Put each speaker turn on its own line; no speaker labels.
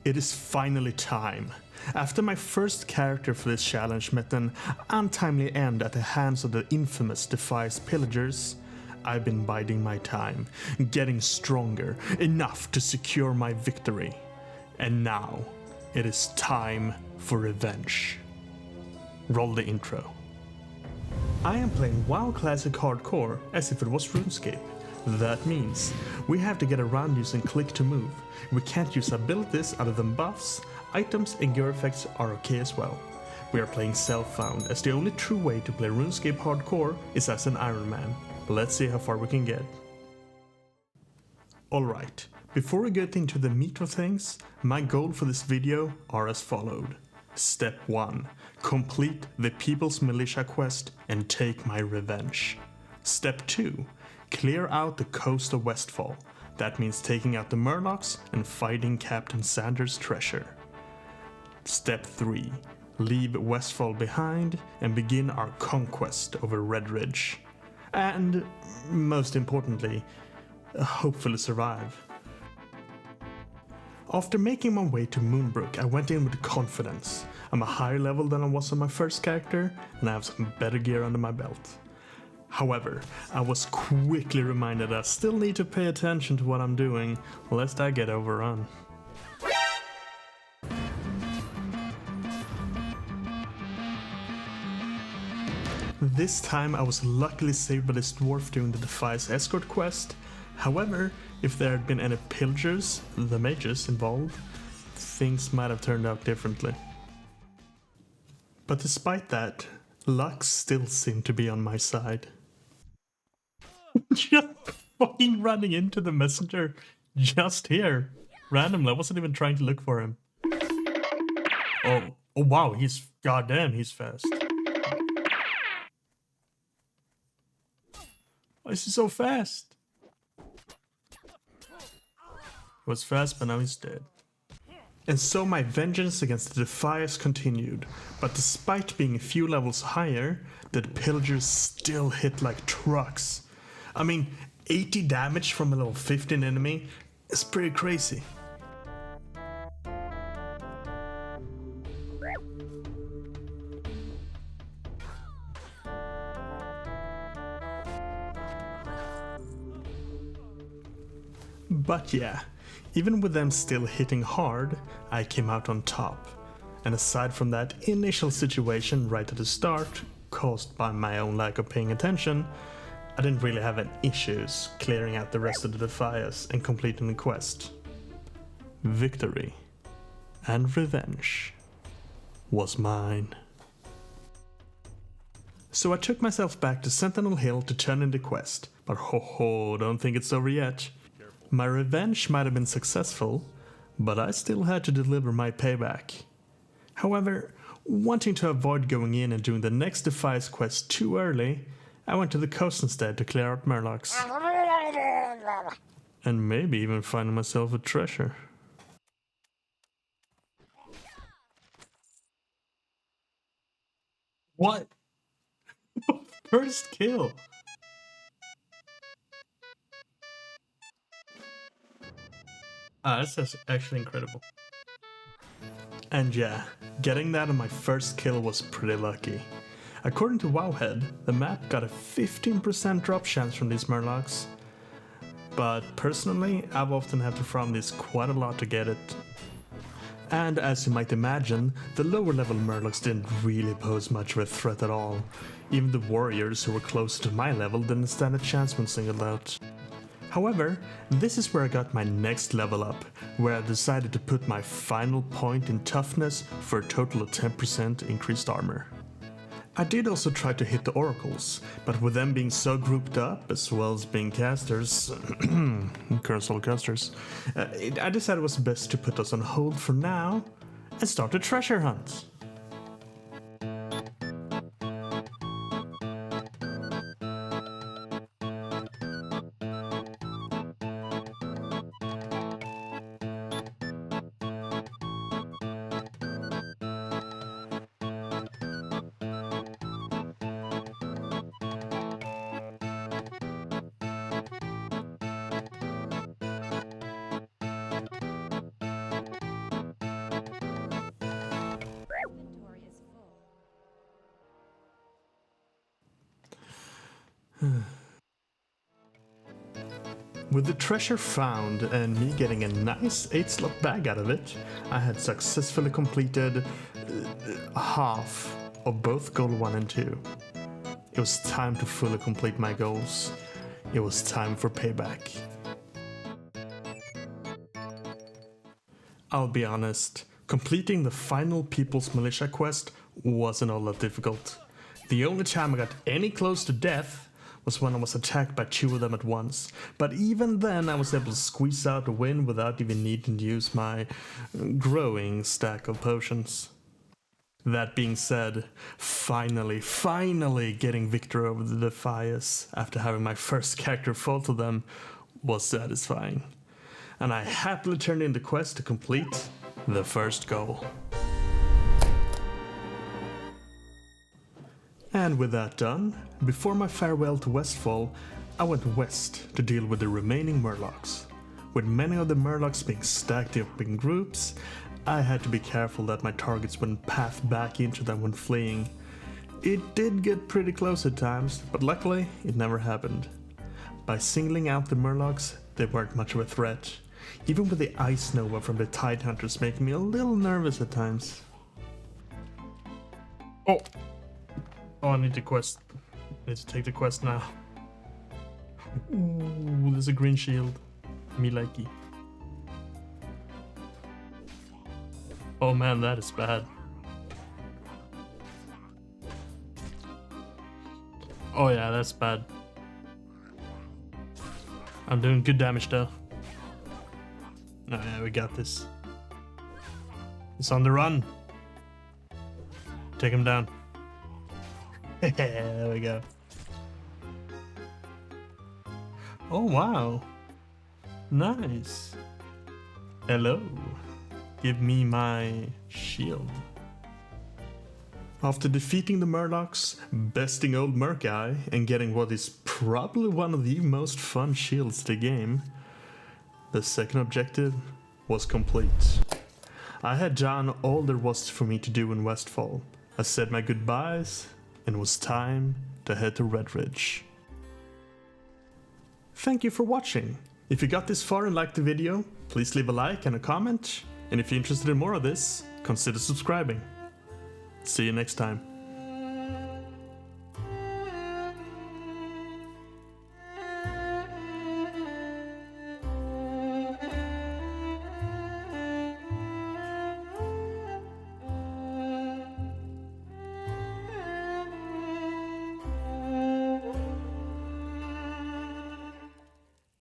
It is finally time. After my first character for this challenge met an untimely end at the hands of the infamous Defias pillagers, I've been biding my time, getting stronger, enough to secure my victory. And now, it is time for revenge. Roll the intro. I am playing WoW Classic Hardcore as if it was RuneScape. That means we have to get around using click to move. We can't use abilities other than buffs, items and gear effects are okay as well. We are playing self-found as the only true way to play RuneScape Hardcore is as an Ironman. Let's see how far we can get. Alright, before we get into the meat of things, my goal for this video are as followed. Step 1. Complete the People's Militia quest and take my revenge. Step 2. Clear out the coast of Westfall. That means taking out the Murlocs and fighting Captain Sanders' treasure. Step 3. Leave Westfall behind and begin our conquest over Red Ridge. And, most importantly, hopefully survive. After making my way to Moonbrook, I went in with confidence. I'm a higher level than I was on my first character, and I have some better gear under my belt. However, I was quickly reminded I still need to pay attention to what I'm doing, lest I get overrun. This time I was luckily saved by this dwarf during the Defias escort quest. However, if there had been any pillagers, the mages involved, things might have turned out differently. But despite that, luck still seemed to be on my side. Just fucking running into the messenger just here. Randomly, I wasn't even trying to look for him. Oh wow, goddamn, he's fast. Why is he so fast? He was fast, but now he's dead. And so my vengeance against the Defias continued, but despite being a few levels higher, the pillagers still hit like trucks. I mean, 80 damage from a level 15 enemy is pretty crazy. But yeah, even with them still hitting hard, I came out on top. And aside from that initial situation right at the start, caused by my own lack of paying attention, I didn't really have any issues clearing out the rest of the Defias and completing the quest. Victory and revenge was mine. So I took myself back to Sentinel Hill to turn in the quest, but don't think it's over yet. My revenge might have been successful, but I still had to deliver my payback. However, wanting to avoid going in and doing the next Defias quest too early, I went to the coast instead to clear out Murlocs. And maybe even find myself a treasure. What? First kill! That's actually incredible. And yeah, getting that on my first kill was pretty lucky. According to Wowhead, the map got a 15% drop chance from these Murlocs. But personally, I've often had to farm this quite a lot to get it. And as you might imagine, the lower level Murlocs didn't really pose much of a threat at all. Even the warriors who were closer to my level didn't stand a chance when singled out. However, this is where I got my next level up, where I decided to put my final point in toughness for a total of 10% increased armor. I did also try to hit the oracles, but with them being so grouped up, as well as being casters, current solo casters, I decided it was best to put us on hold for now and start a treasure hunt. With the treasure found and me getting a nice 8-slot bag out of it, I had successfully completed half of both goal 1 and 2. It was time to fully complete my goals. It was time for payback. I'll be honest, completing the final People's Militia quest wasn't all that difficult. The only time I got any close to death was when I was attacked by 2 of them at once, but even then I was able to squeeze out a win without even needing to use my growing stack of potions. That being said, finally getting victory over the Defias after having my first character fall to them was satisfying. And I happily turned in the quest to complete the first goal. And with that done, before my farewell to Westfall, I went west to deal with the remaining Murlocs. With many of the Murlocs being stacked up in groups, I had to be careful that my targets wouldn't path back into them when fleeing. It did get pretty close at times, but luckily it never happened. By singling out the Murlocs, they weren't much of a threat, even with the Ice Nova from the Tide Hunters making me a little nervous at times. Oh, I need to quest. I need to take the quest now. Ooh, there's a green shield. Me likey. Oh man, that is bad. Oh yeah, that's bad. I'm doing good damage though. Oh yeah, we got this. It's on the run. Take him down. There we go. Oh wow. Nice. Hello. Give me my shield. After defeating the Murlocs, besting old Murk-Eye, and getting what is probably one of the most fun shields in the game, the second objective was complete. I had done all there was for me to do in Westfall. I said my goodbyes, and it was time to head to Red Ridge. Thank you for watching. If you got this far and liked the video, please leave a like and a comment. And if you're interested in more of this, consider subscribing. See you next time.